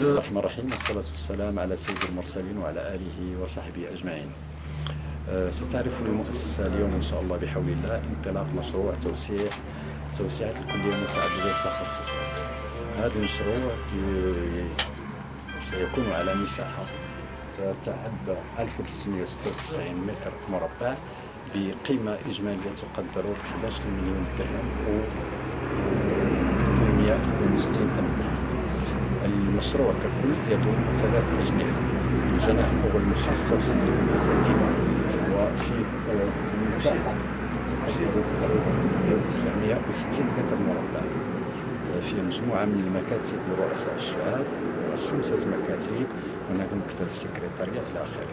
الرحمن الرحيم، والصلاة والسلام على سيد المرسلين وعلى آله وصحبه أجمعين. ستعرف المؤسسة اليوم إن شاء الله بحول الله انطلاق مشروع توسعة الكلية متعددة التخصصات. هذا المشروع سيكون على مساحة تتعدى 1396 متر مربع بقيمة إجمالية تقدر ب 11 مليون درهم و 860 ألف درهم. المشروع ككل يضم 3 أجنحة. الجناح الأول مخصص للأساتذة وفي مساحة تقدر تقريبا 760 متر مربع، فيه مجموعة من المكاتب لرؤساء الشعاب و5 مكاتب، هناك مكتب السكرتارية إلى آخره.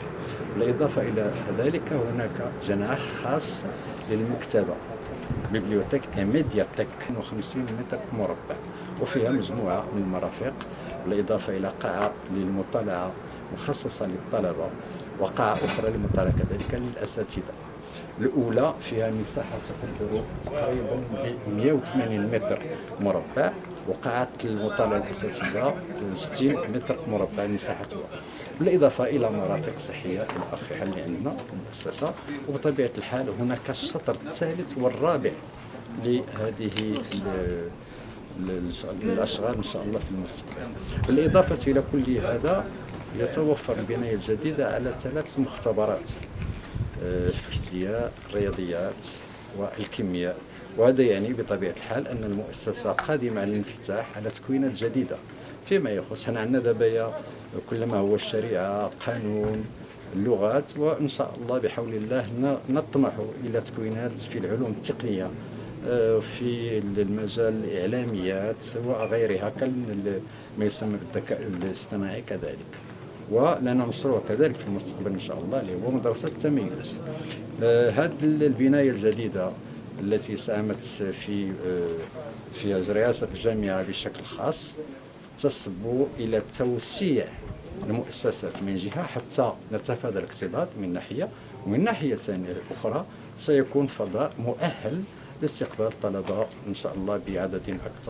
بالإضافة إلى ذلك هناك جناح خاص للمكتبة، بيبليوتيك ميدياتيك 50 متر مربع، وفيها مجموعة من المرافق، بالإضافة إلى قاعة للمطالعة مخصصة للطلبة، وقاعة أخرى للمطالعة كذلك للأساتذة. الأولى فيها مساحة تقدر تقريبا 180 متر مربع، وقاعة المطالعة الأساتذة 60 متر مربع مساحتها، بالإضافة إلى مرافق صحية إلى آخرها اللي عندنا في المؤسسة. وبطبيعة الحال هناك الشطر الثالث والرابع لهذه الأشغال إن شاء الله في المستقبل. بالإضافة إلى كل هذا يتوفر البناية الجديدة على 3 مختبرات: الفيزياء، الرياضيات والكيمياء. وهذا يعني بطبيعة الحال أن المؤسسة قادمة على الانفتاح على تكوينات جديدة فيما يخص. هنا عندنا دابا كل ما هو الشريعة، قانون، اللغات، وإن شاء الله بحول الله نطمح إلى تكوينات في العلوم التقنية، في المجال الإعلاميات وغيرها، ما يسمى بالذكاء الاصطناعي كذلك. ولنا مشروع كذلك في المستقبل إن شاء الله اللي هو مدرسة التميز. هذه البناية الجديدة التي ساهمت في رئاسة الجامعة بشكل خاص تصبو إلى توسيع المؤسسات من جهة حتى نتفادى الاكتظاظ من ناحية، ومن ناحية ثانية أخرى سيكون فضاء مؤهل لاستقبال الطلبة إن شاء الله بعدد أكبر.